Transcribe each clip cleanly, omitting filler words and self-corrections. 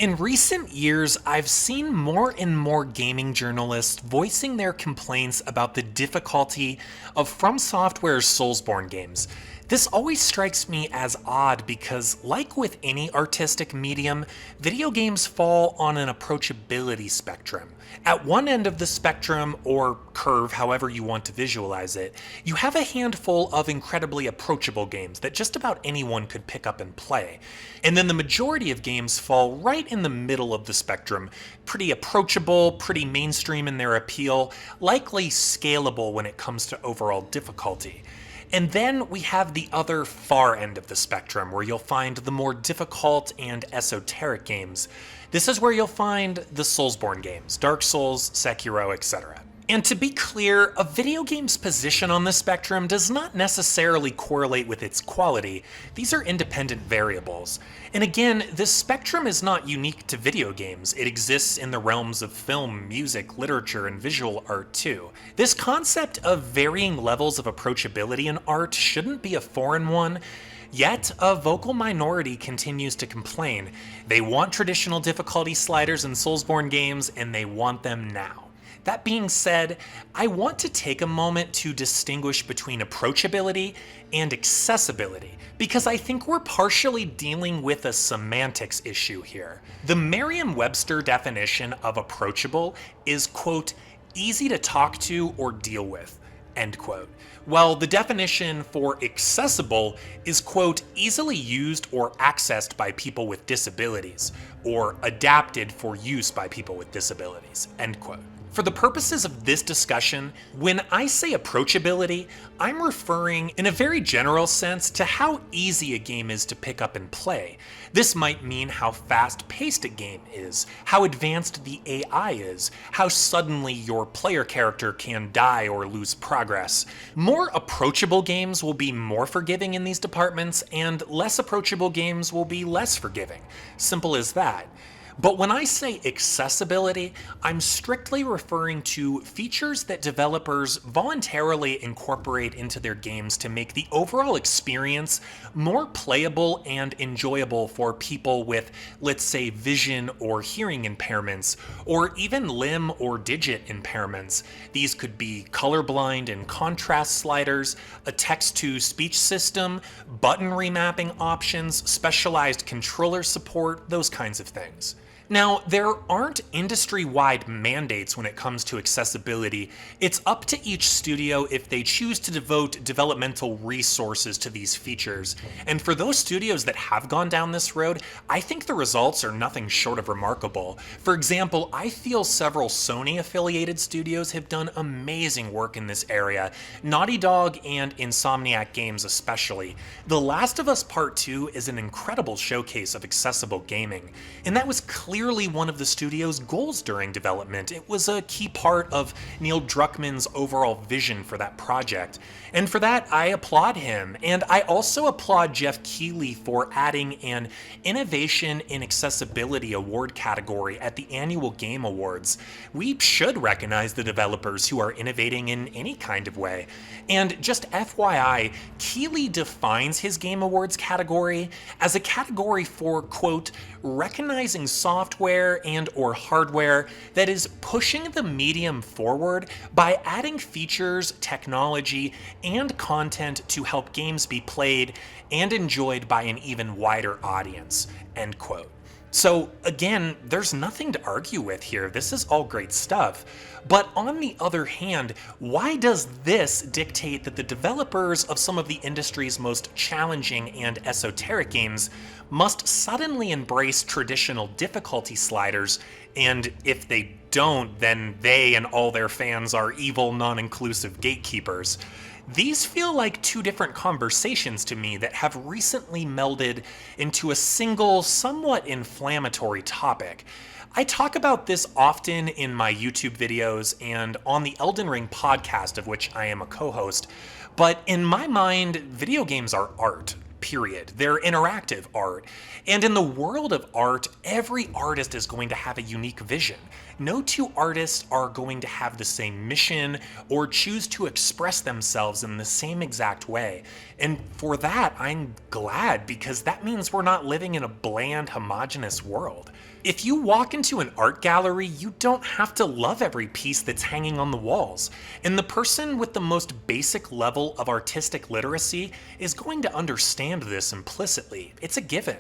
In recent years, I've seen more and more gaming journalists voicing their complaints about the difficulty of From Software's Soulsborne games. This always strikes me as odd because, like with any artistic medium, video games fall on an approachability spectrum. At one end of the spectrum, or curve, however you want to visualize it, you have a handful of incredibly approachable games that just about anyone could pick up and play. And then the majority of games fall right in the middle of the spectrum, pretty approachable, pretty mainstream in their appeal, likely scalable when it comes to overall difficulty. And then we have the other far end of the spectrum, where you'll find the more difficult and esoteric games. This is where you'll find the Soulsborne games, Dark Souls, Sekiro, etc. And to be clear, a video game's position on the spectrum does not necessarily correlate with its quality. These are independent variables. And again, this spectrum is not unique to video games. It exists in the realms of film, music, literature, and visual art too. This concept of varying levels of approachability in art shouldn't be a foreign one. Yet, a vocal minority continues to complain. They want traditional difficulty sliders in Soulsborne games, and they want them now. That being said, I want to take a moment to distinguish between approachability and accessibility, because I think we're partially dealing with a semantics issue here. The Merriam-Webster definition of approachable is, quote, easy to talk to or deal with, end quote. While the definition for accessible is, quote, easily used or accessed by people with disabilities, or adapted for use by people with disabilities, end quote. For the purposes of this discussion, when I say approachability, I'm referring in a very general sense to how easy a game is to pick up and play. This might mean how fast-paced a game is, how advanced the AI is, how suddenly your player character can die or lose progress. More approachable games will be more forgiving in these departments, and less approachable games will be less forgiving. Simple as that. But when I say accessibility, I'm strictly referring to features that developers voluntarily incorporate into their games to make the overall experience more playable and enjoyable for people with, let's say, vision or hearing impairments, or even limb or digit impairments. These could be colorblind and contrast sliders, a text-to-speech system, button remapping options, specialized controller support, those kinds of things. Now, there aren't industry-wide mandates when it comes to accessibility. It's up to each studio if they choose to devote developmental resources to these features. And for those studios that have gone down this road, I think the results are nothing short of remarkable. For example, I feel several Sony-affiliated studios have done amazing work in this area, Naughty Dog and Insomniac Games especially. The Last of Us Part 2 is an incredible showcase of accessible gaming, and that was clearly one of the studio's goals during development. It was a key part of Neil Druckmann's overall vision for that project. And for that, I applaud him. And I also applaud Jeff Keighley for adding an Innovation in Accessibility award category at the annual Game Awards. We should recognize the developers who are innovating in any kind of way. And just FYI, Keighley defines his Game Awards category as a category for, quote, recognizing software and or hardware that is pushing the medium forward by adding features, technology, and content to help games be played and enjoyed by an even wider audience, end quote. So again, there's nothing to argue with here. This is all great stuff. But on the other hand, why does this dictate that the developers of some of the industry's most challenging and esoteric games must suddenly embrace traditional difficulty sliders, and if they don't, then they and all their fans are evil, non-inclusive gatekeepers? These feel like two different conversations to me that have recently melded into a single, somewhat inflammatory topic. I talk about this often in my YouTube videos and on the Elden Ring podcast, of which I am a co-host, but in my mind, video games are art. period. They're interactive art. And in the world of art, every artist is going to have a unique vision. No two artists are going to have the same mission or choose to express themselves in the same exact way. And for that, I'm glad, because that means we're not living in a bland, homogenous world. If you walk into an art gallery, you don't have to love every piece that's hanging on the walls. And the person with the most basic level of artistic literacy is going to understand this implicitly. It's a given.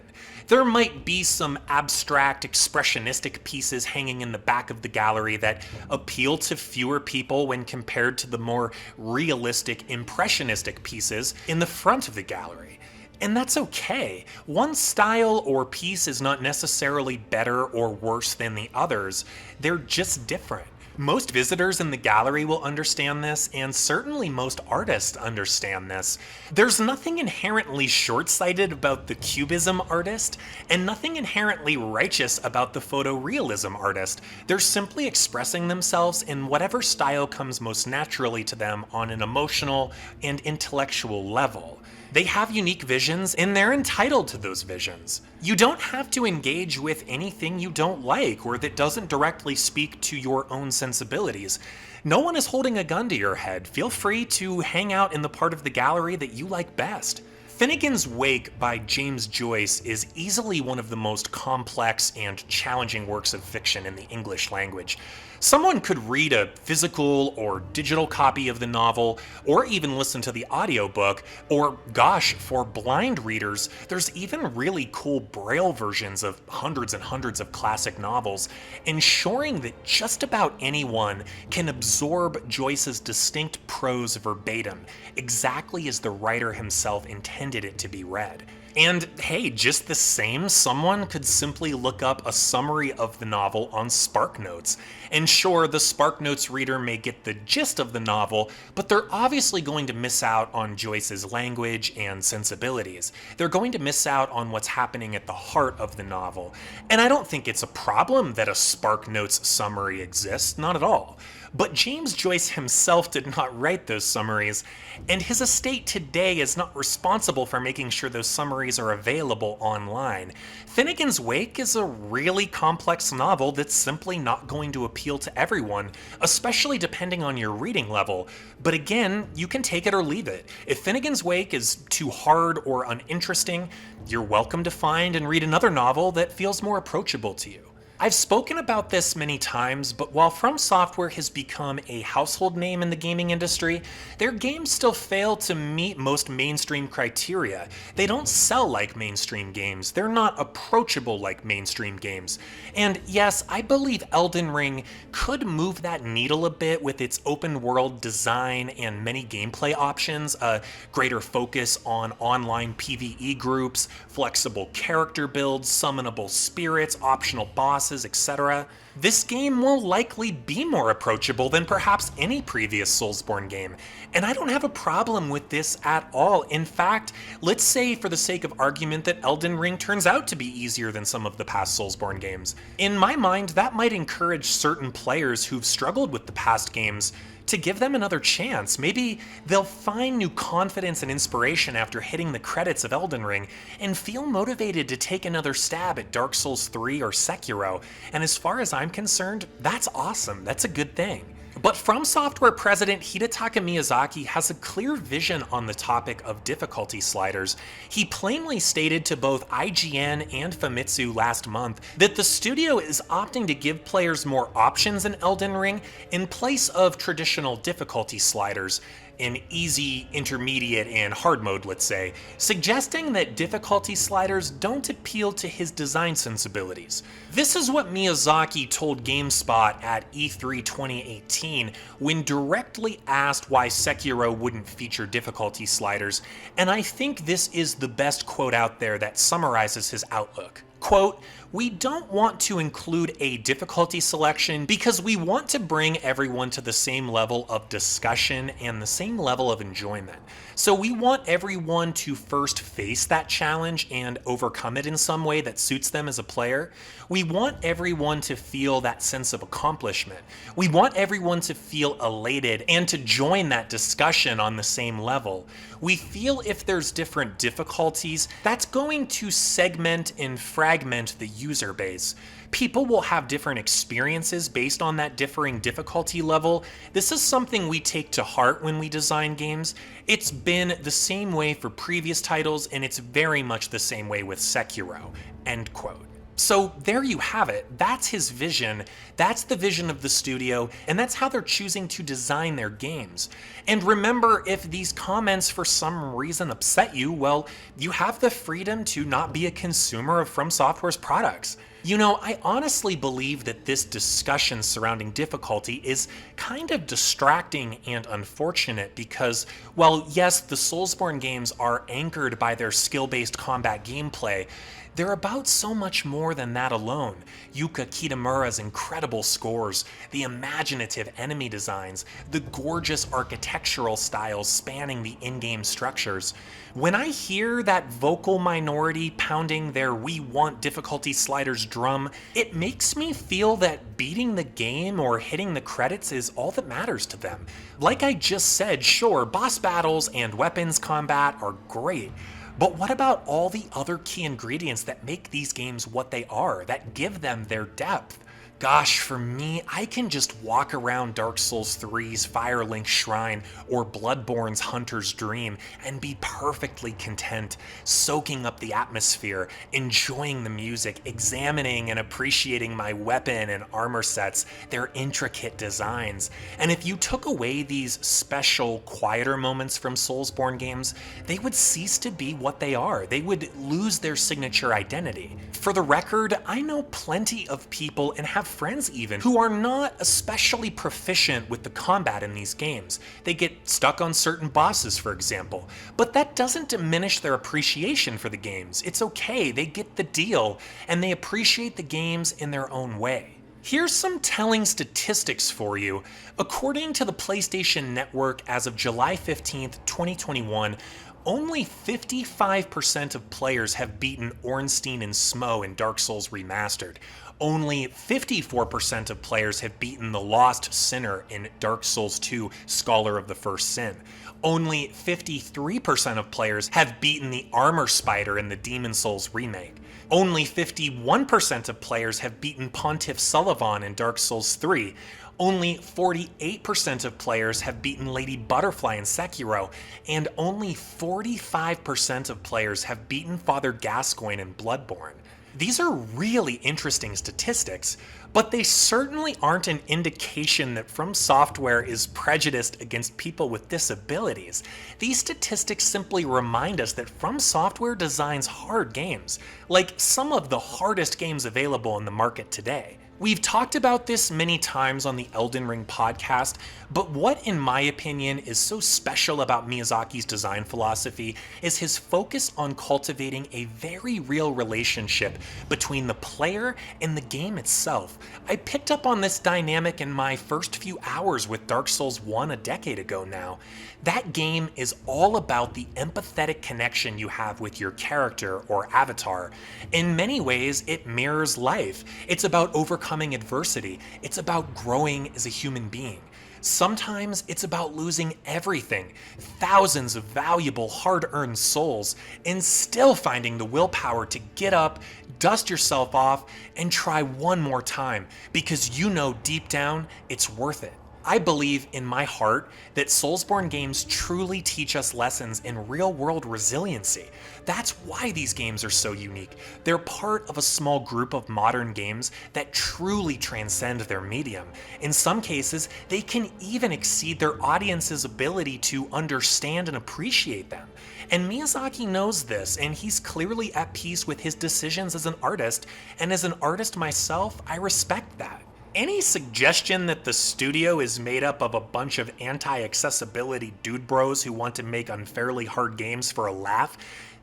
There might be some abstract, expressionistic pieces hanging in the back of the gallery that appeal to fewer people when compared to the more realistic, impressionistic pieces in the front of the gallery. And that's okay. One style or piece is not necessarily better or worse than the others. They're just different. Most visitors in the gallery will understand this, and certainly most artists understand this. There's nothing inherently short-sighted about the cubism artist, and nothing inherently righteous about the photorealism artist. They're simply expressing themselves in whatever style comes most naturally to them on an emotional and intellectual level. They have unique visions, and they're entitled to those visions. You don't have to engage with anything you don't like or that doesn't directly speak to your own sensibilities. No one is holding a gun to your head. Feel free to hang out in the part of the gallery that you like best. Finnegan's Wake by James Joyce is easily one of the most complex and challenging works of fiction in the English language. Someone could read a physical or digital copy of the novel, or even listen to the audiobook, or gosh, for blind readers, there's even really cool braille versions of hundreds and hundreds of classic novels, ensuring that just about anyone can absorb Joyce's distinct prose verbatim, exactly as the writer himself intended it to be read. And hey, just the same, someone could simply look up a summary of the novel on SparkNotes. And sure, the SparkNotes reader may get the gist of the novel, but they're obviously going to miss out on Joyce's language and sensibilities. They're going to miss out on what's happening at the heart of the novel. And I don't think it's a problem that a SparkNotes summary exists, not at all. But James Joyce himself did not write those summaries, and his estate today is not responsible for making sure those summaries are available online. Finnegan's Wake is a really complex novel that's simply not going to appeal to everyone, especially depending on your reading level. But again, you can take it or leave it. If Finnegan's Wake is too hard or uninteresting, you're welcome to find and read another novel that feels more approachable to you. I've spoken about this many times, but while From Software has become a household name in the gaming industry, their games still fail to meet most mainstream criteria. They don't sell like mainstream games, they're not approachable like mainstream games. And yes, I believe Elden Ring could move that needle a bit with its open world design and many gameplay options, a greater focus on online PvE groups, flexible character builds, summonable spirits, optional bosses, etc. This game will likely be more approachable than perhaps any previous Soulsborne game, and I don't have a problem with this at all. In fact, let's say for the sake of argument that Elden Ring turns out to be easier than some of the past Soulsborne games. In my mind, that might encourage certain players who've struggled with the past games to give them another chance. Maybe they'll find new confidence and inspiration after hitting the credits of Elden Ring and feel motivated to take another stab at Dark Souls 3 or Sekiro. And as far as I'm concerned, that's awesome. That's a good thing. But From Software President Hidetaka Miyazaki has a clear vision on the topic of difficulty sliders. He plainly stated to both IGN and Famitsu last month that the studio is opting to give players more options in Elden Ring in place of traditional difficulty sliders, in easy, intermediate, and hard mode, let's say, suggesting that difficulty sliders don't appeal to his design sensibilities. This is what Miyazaki told GameSpot at E3 2018 when directly asked why Sekiro wouldn't feature difficulty sliders, and I think this is the best quote out there that summarizes his outlook. Quote, "We don't want to include a difficulty selection because we want to bring everyone to the same level of discussion and the same level of enjoyment. So we want everyone to first face that challenge and overcome it in some way that suits them as a player. We want everyone to feel that sense of accomplishment. We want everyone to feel elated and to join that discussion on the same level. We feel if there's different difficulties, that's going to segment and fragment the user base. People will have different experiences based on that differing difficulty level. This is something we take to heart when we design games. It's been the same way for previous titles, and it's very much the same way with Sekiro." End quote. So there you have it. That's his vision. That's the vision of the studio, and that's how they're choosing to design their games. And remember, if these comments for some reason upset you, well, you have the freedom to not be a consumer of From Software's products. You know, I honestly believe that this discussion surrounding difficulty is kind of distracting and unfortunate because, while yes, the Soulsborne games are anchored by their skill-based combat gameplay, they're about so much more than that alone. Yuka Kitamura's incredible scores, the imaginative enemy designs, the gorgeous architectural styles spanning the in-game structures. When I hear that vocal minority pounding their "we want difficulty sliders" drum, it makes me feel that beating the game or hitting the credits is all that matters to them. Like I just said, sure, boss battles and weapons combat are great, but what about all the other key ingredients that make these games what they are, that give them their depth? Gosh, for me, I can just walk around Dark Souls 3's Firelink Shrine or Bloodborne's Hunter's Dream and be perfectly content, soaking up the atmosphere, enjoying the music, examining and appreciating my weapon and armor sets, their intricate designs. And if you took away these special, quieter moments from Soulsborne games, they would cease to be what they are. They would lose their signature identity. For the record, I know plenty of people, and have friends even, who are not especially proficient with the combat in these games. They get stuck on certain bosses, for example, but that doesn't diminish their appreciation for the games. It's okay, they get the deal, and they appreciate the games in their own way. Here's some telling statistics for you. According to the PlayStation Network, as of July 15th, 2021, only 55% of players have beaten Ornstein and Smo in Dark Souls Remastered. Only 54% of players have beaten the Lost Sinner in Dark Souls 2 Scholar of the First Sin. Only 53% of players have beaten the Armor Spider in the Demon Souls remake. Only 51% of players have beaten Pontiff Sullivan in Dark Souls 3. Only 48% of players have beaten Lady Butterfly in Sekiro, and only 45% of players have beaten Father Gascoigne in Bloodborne. These are really interesting statistics, but they certainly aren't an indication that From Software is prejudiced against people with disabilities. These statistics simply remind us that From Software designs hard games, like some of the hardest games available in the market today. We've talked about this many times on the Elden Ring podcast, but what, in my opinion, is so special about Miyazaki's design philosophy is his focus on cultivating a very real relationship between the player and the game itself. I picked up on this dynamic in my first few hours with Dark Souls 1 a decade ago now. That game is all about the empathetic connection you have with your character or avatar. In many ways, it mirrors life. It's about overcoming adversity. It's about growing as a human being. Sometimes it's about losing everything, thousands of valuable, hard-earned souls, and still finding the willpower to get up, dust yourself off, and try one more time, because you know deep down it's worth it. I believe in my heart that Soulsborne games truly teach us lessons in real-world resiliency. That's why these games are so unique. They're part of a small group of modern games that truly transcend their medium. In some cases, they can even exceed their audience's ability to understand and appreciate them. And Miyazaki knows this, and he's clearly at peace with his decisions as an artist, and as an artist myself, I respect that. Any suggestion that the studio is made up of a bunch of anti-accessibility dude bros who want to make unfairly hard games for a laugh,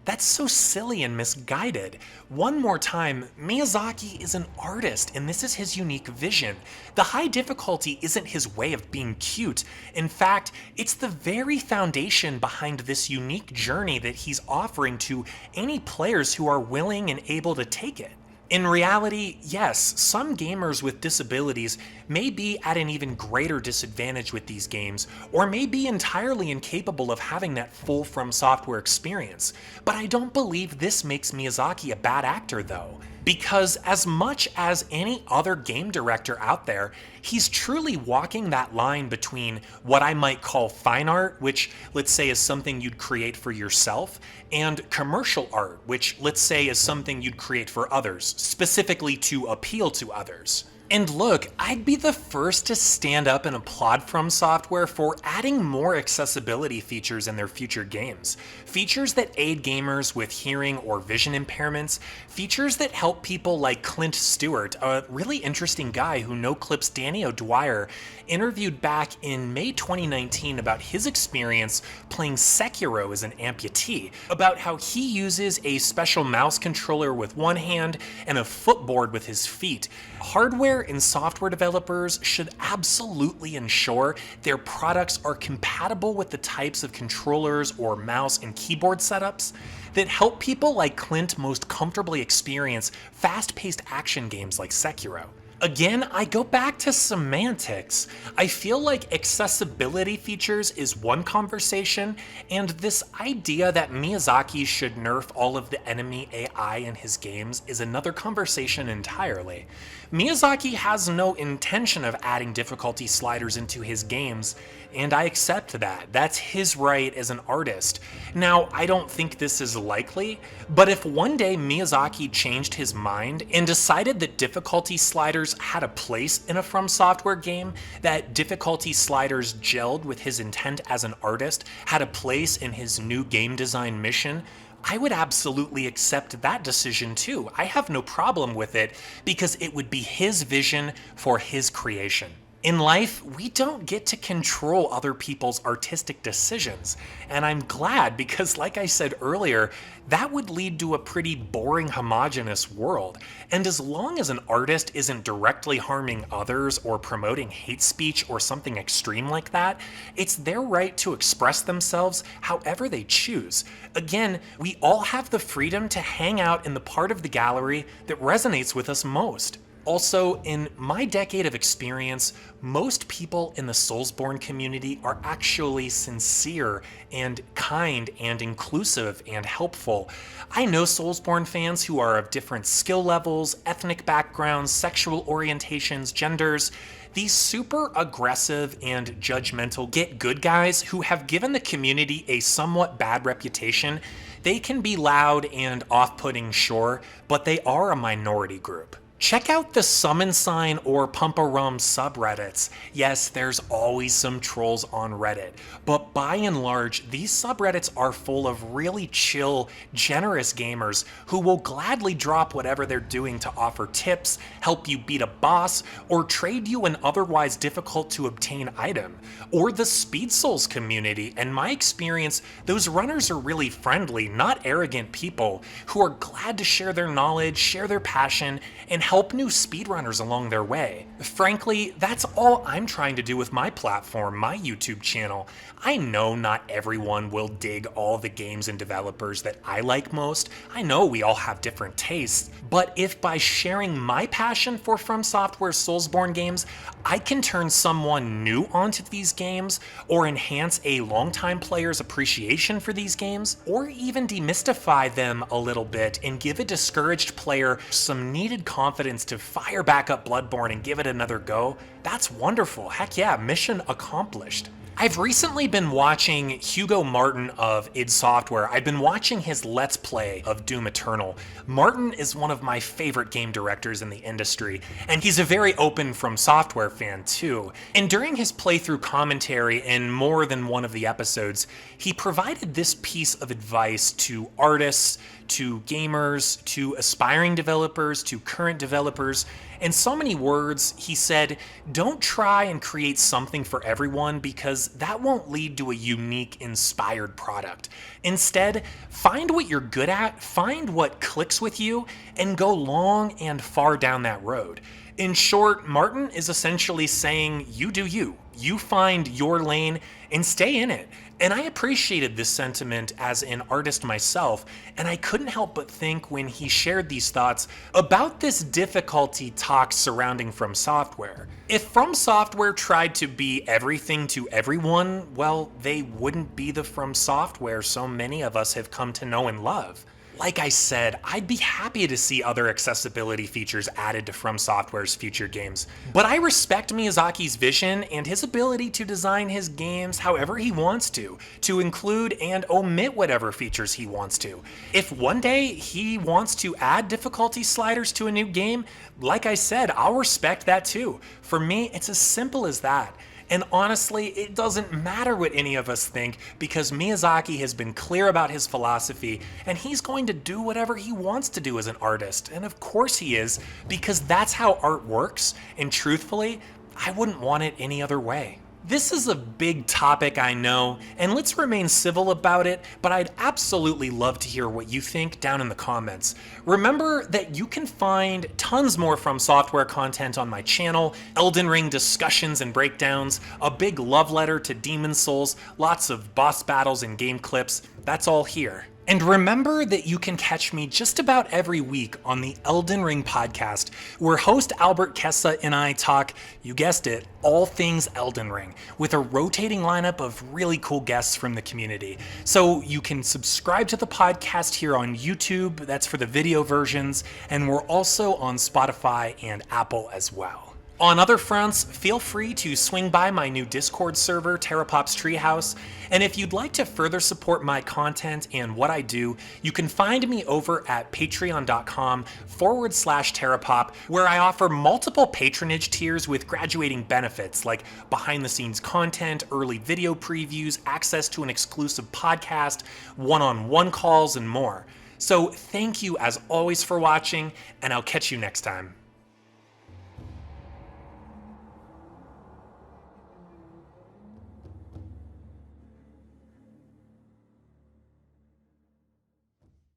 That's so silly and misguided. One more time, Miyazaki is an artist and this is his unique vision. The high difficulty isn't his way of being cute. In fact, it's the very foundation behind this unique journey that he's offering to any players who are willing and able to take it. In reality, yes, some gamers with disabilities may be at an even greater disadvantage with these games, or may be entirely incapable of having that full From Software experience. But I don't believe this makes Miyazaki a bad actor though. Because as much as any other game director out there, he's truly walking that line between what I might call fine art, which let's say is something you'd create for yourself, and commercial art, which let's say is something you'd create for others, specifically to appeal to others. And look, I'd be the first to stand up and applaud From Software for adding more accessibility features in their future games. Features that aid gamers with hearing or vision impairments, features that help people like Clint Stewart, a really interesting guy who no-clips Danny O'Dwyer, interviewed back in May 2019 about his experience playing Sekiro as an amputee, about how he uses a special mouse controller with one hand and a footboard with his feet. Hardware and software developers should absolutely ensure their products are compatible with the types of controllers or mouse and keyboard setups that help people like Clint most comfortably experience fast-paced action games like Sekiro. Again, I go back to semantics. I feel like accessibility features is one conversation, and this idea that Miyazaki should nerf all of the enemy AI in his games is another conversation entirely. Miyazaki has no intention of adding difficulty sliders into his games, and I accept that. That's his right as an artist. Now, I don't think this is likely, but if one day Miyazaki changed his mind and decided that difficulty sliders had a place in a From Software game, that difficulty sliders gelled with his intent as an artist, had a place in his new game design mission, I would absolutely accept that decision too. I have no problem with it because it would be his vision for his creation. In life, we don't get to control other people's artistic decisions, and I'm glad because, like I said earlier, that would lead to a pretty boring, homogenous world. And as long as an artist isn't directly harming others or promoting hate speech or something extreme like that, it's their right to express themselves however they choose. Again, we all have the freedom to hang out in the part of the gallery that resonates with us most. Also, in my decade of experience, most people in the Soulsborne community are actually sincere and kind and inclusive and helpful. I know Soulsborne fans who are of different skill levels, ethnic backgrounds, sexual orientations, genders. These super aggressive and judgmental get good guys who have given the community a somewhat bad reputation. They can be loud and off-putting, sure, but they are a minority group. Check out the Summon Sign or Pump-a-Rum subreddits. Yes, there's always some trolls on Reddit, but by and large, these subreddits are full of really chill, generous gamers who will gladly drop whatever they're doing to offer tips, help you beat a boss, or trade you an otherwise difficult to obtain item. Or the Speed Souls community. In my experience, those runners are really friendly, not arrogant people who are glad to share their knowledge, share their passion, and help new speedrunners along their way. Frankly, that's all I'm trying to do with my platform, my YouTube channel. I know not everyone will dig all the games and developers that I like most. I know we all have different tastes, but if by sharing my passion for From Software's Soulsborne games, I can turn someone new onto these games, or enhance a longtime player's appreciation for these games, or even demystify them a little bit and give a discouraged player some needed confidence to fire back up Bloodborne and give it another go, that's wonderful. Heck yeah, mission accomplished. I've recently been watching Hugo Martin of id Software. I've been watching his Let's Play of Doom Eternal. Martin is one of my favorite game directors in the industry, and he's a very open From Software fan too. And during his playthrough commentary in more than one of the episodes, he provided this piece of advice to artists, to gamers, to aspiring developers, to current developers. In so many words, he said, don't try and create something for everyone because that won't lead to a unique, inspired product. Instead, find what you're good at, find what clicks with you, and go long and far down that road. In short, Martin is essentially saying, you do you. You find your lane and stay in it. And I appreciated this sentiment as an artist myself, and I couldn't help but think when he shared these thoughts about this difficulty talk surrounding From Software. If From Software tried to be everything to everyone, well, they wouldn't be the From Software so many of us have come to know and love. Like I said, I'd be happy to see other accessibility features added to From Software's future games. But I respect Miyazaki's vision and his ability to design his games however he wants to include and omit whatever features he wants to. If one day he wants to add difficulty sliders to a new game, like I said, I'll respect that too. For me, it's as simple as that. And honestly, it doesn't matter what any of us think because Miyazaki has been clear about his philosophy and he's going to do whatever he wants to do as an artist. And of course he is, because that's how art works. And truthfully, I wouldn't want it any other way. This is a big topic, I know, and let's remain civil about it, but I'd absolutely love to hear what you think down in the comments. Remember that you can find tons more From Software content on my channel, Elden Ring discussions and breakdowns, a big love letter to Demon's Souls, lots of boss battles and game clips, that's all here. And remember that you can catch me just about every week on the Elden Ring podcast, where host Albert Kessa and I talk, you guessed it, all things Elden Ring, with a rotating lineup of really cool guests from the community. So you can subscribe to the podcast here on YouTube, that's for the video versions, and we're also on Spotify and Apple as well. On other fronts, feel free to swing by my new Discord server, Terrapop's Treehouse, and if you'd like to further support my content and what I do, you can find me over at patreon.com/Terrapop, where I offer multiple patronage tiers with graduating benefits like behind-the-scenes content, early video previews, access to an exclusive podcast, one-on-one calls, and more. So thank you as always for watching, and I'll catch you next time.